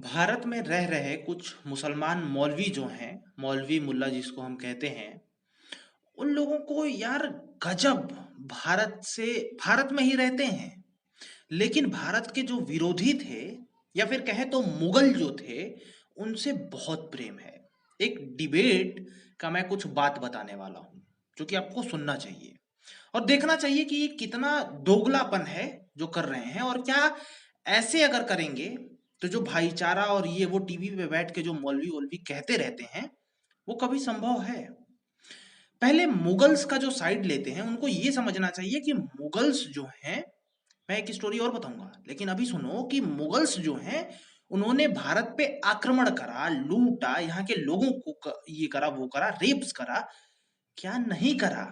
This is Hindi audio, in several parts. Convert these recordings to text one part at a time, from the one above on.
भारत में रह रहे कुछ मुसलमान मौलवी जो हैं, मौलवी मुल्ला जिसको हम कहते हैं, उन लोगों को यार गजब। भारत में ही रहते हैं, लेकिन भारत के जो विरोधी थे या फिर कहे तो मुगल जो थे, उनसे बहुत प्रेम है। एक डिबेट का मैं कुछ बात बताने वाला हूँ जो कि आपको सुनना चाहिए और देखना चाहिए कि ये कितना दोगलापन है जो कर रहे हैं। और क्या ऐसे अगर करेंगे तो जो भाईचारा और ये वो टीवी पे बैठ के जो मौलवी वोलवी कहते रहते हैं, वो कभी संभव है? पहले मुगल्स का जो साइड लेते हैं उनको ये समझना चाहिए कि मुगल्स जो हैं, मैं एक स्टोरी और बताऊंगा लेकिन अभी सुनो कि मुगल्स जो हैं, उन्होंने भारत पे आक्रमण करा, लूटा, यहाँ के लोगों को ये करा, वो करा, रेप्स करा, क्या नहीं करा,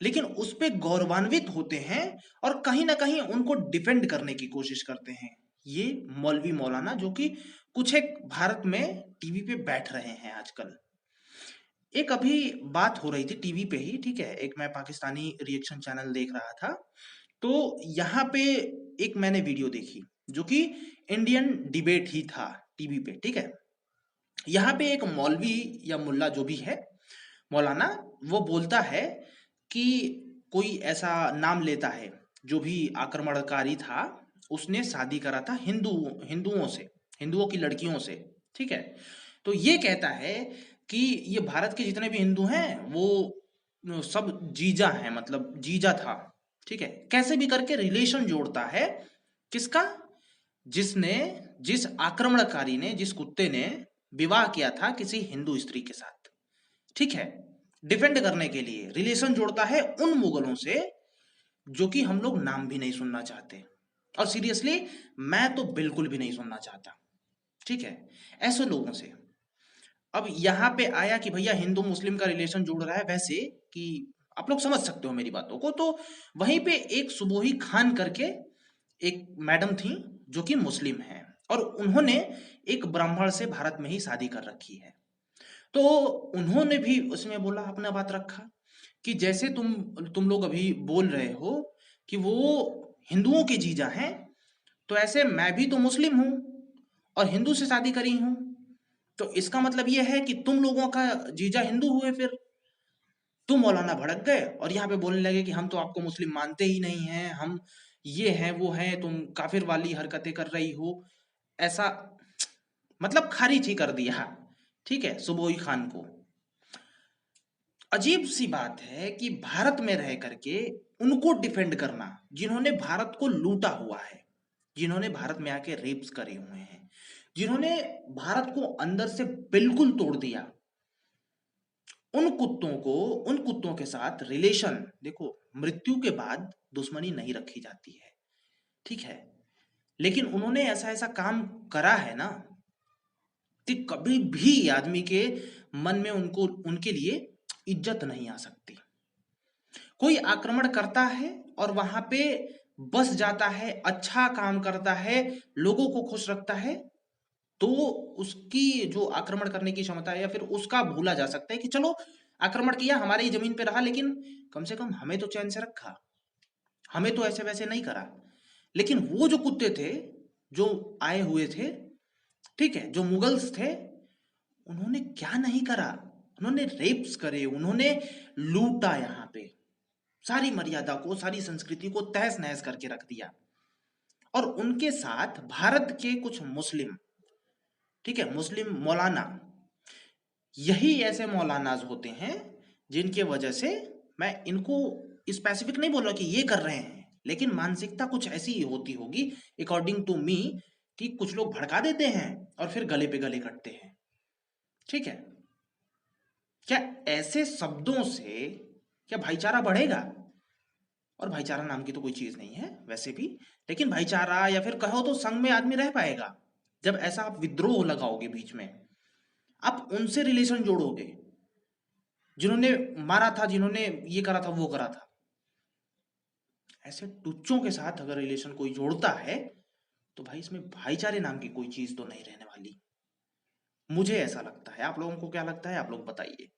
लेकिन उस पे गौरवान्वित होते हैं और कहीं ना कहीं उनको डिफेंड करने की कोशिश करते हैं। ये मौलवी मौलाना जो कि कुछ एक भारत में टीवी पे बैठ रहे हैं आजकल। एक अभी बात हो रही थी टीवी पे ही, ठीक है, एक मैं पाकिस्तानी रिएक्शन चैनल देख रहा था, तो यहाँ पे एक मैंने वीडियो देखी जो कि इंडियन डिबेट ही था टीवी पे, ठीक है। यहाँ पे एक मौलवी या मुल्ला जो भी है, मौलाना, वो बोलता है कि कोई ऐसा नाम लेता है जो भी आक्रमणकारी था, उसने शादी करा था हिंदुओं से, हिंदुओं की लड़कियों से, ठीक है। तो ये कहता है कि ये भारत के जितने भी हिंदू हैं वो सब जीजा हैं, मतलब जीजा था, ठीक है। कैसे भी करके रिलेशन जोड़ता है, किसका? जिसने, जिस आक्रमणकारी ने, जिस कुत्ते ने विवाह किया था किसी हिंदू स्त्री के साथ, ठीक है। डिफेंड करने के लिए रिलेशन जोड़ता है उन मुगलों से जो कि हम लोग नाम भी नहीं सुनना चाहते, और सीरियसली मैं तो बिल्कुल भी नहीं सुनना चाहता, ठीक है, ऐसे लोगों से। अब यहाँ पे आया कि भैया हिंदू मुस्लिम का रिलेशन जुड़ रहा है, वैसे कि आप लोग समझ सकते हो मेरी बातों को, तो वहीं पे एक सुबोही खान करके एक मैडम थी जो कि मुस्लिम हैं, और उन्होंने एक ब्राह्मण से भारत में ही शादी कर रखी है। तो उन्होंने भी उसमें बोला, अपना बात रखा कि जैसे तुम लोग अभी बोल रहे हो कि वो हिंदुओं के जीजा हैं, तो ऐसे मैं भी तो मुस्लिम हूं और हिंदू से शादी करी हूं, तो इसका मतलब ये है कि तुम लोगों का जीजा हिंदू हुए फिर। तुम मौलाना भड़क गए और यहाँ पे बोलने लगे कि हम तो आपको मुस्लिम मानते ही नहीं हैं, हम ये हैं वो हैं, तुम काफिर वाली हरकतें कर रही हो, ऐसा, मतलब खारिज ही कर दिया, ठीक है, सुबोई खान को। अजीब सी बात है कि भारत में रह करके उनको डिफेंड करना जिन्होंने भारत को लूटा हुआ है, जिन्होंने भारत में आके रेप्स करे हुए हैं, जिन्होंने भारत को अंदर से बिल्कुल तोड़ दिया, उन कुत्तों को, उन कुत्तों के साथ रिलेशन, देखो, मृत्यु के बाद दुश्मनी नहीं रखी जाती है, ठीक है, लेकिन उन्होंने ऐसा ऐसा काम करा है ना कि कभी भी आदमी के मन में उनको, उनके लिए इज्जत नहीं आ सकती। कोई आक्रमण करता है और वहां पे बस जाता है, अच्छा काम करता है, लोगों को खुश रखता है, तो उसकी जो आक्रमण करने की क्षमता है या फिर उसका भूला जा सकता है कि चलो आक्रमण किया, हमारी जमीन पे रहा, लेकिन कम से कम हमें तो चैन से रखा, हमें तो ऐसे वैसे नहीं करा। लेकिन वो जो कुत्ते थे जो आए हुए थे, ठीक है, जो मुगल्स थे, उन्होंने क्या नहीं करा, उन्होंने रेप्स करे, उन्होंने लूटा, यहाँ पे सारी मर्यादा को, सारी संस्कृति को तहस नहस करके रख दिया। और उनके साथ भारत के कुछ मुस्लिम, ठीक है, मुस्लिम मौलाना, यही ऐसे मौलानाज होते हैं जिनके वजह से, मैं इनको स्पेसिफिक नहीं बोल रहा कि ये कर रहे हैं, लेकिन मानसिकता कुछ ऐसी ही होती होगी अकॉर्डिंग टू मी, कि कुछ लोग भड़का देते हैं और फिर गले पे गले कटते हैं, ठीक है। क्या ऐसे शब्दों से क्या भाईचारा बढ़ेगा? और भाईचारा नाम की तो कोई चीज नहीं है वैसे भी, लेकिन भाईचारा या फिर कहो तो संघ में आदमी रह पाएगा जब ऐसा आप विद्रोह लगाओगे बीच में, आप उनसे रिलेशन जोड़ोगे जिन्होंने मारा था, जिन्होंने ये करा था, वो करा था। ऐसे टुच्चों के साथ अगर रिलेशन कोई जोड़ता है तो भाई इसमें भाईचारे नाम की कोई चीज तो नहीं रहने वाली। मुझे ऐसा लगता है, आप लोगों को क्या लगता है आप लोग बताइए।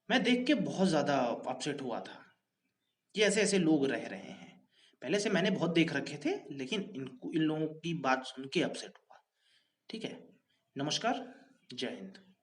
मैं देख के बहुत ज्यादा अपसेट हुआ था कि ऐसे ऐसे लोग रह रहे हैं। पहले से मैंने बहुत देख रखे थे, लेकिन इन लोगों की बात सुन के अपसेट हुआ। ठीक है। नमस्कार। जय हिंद।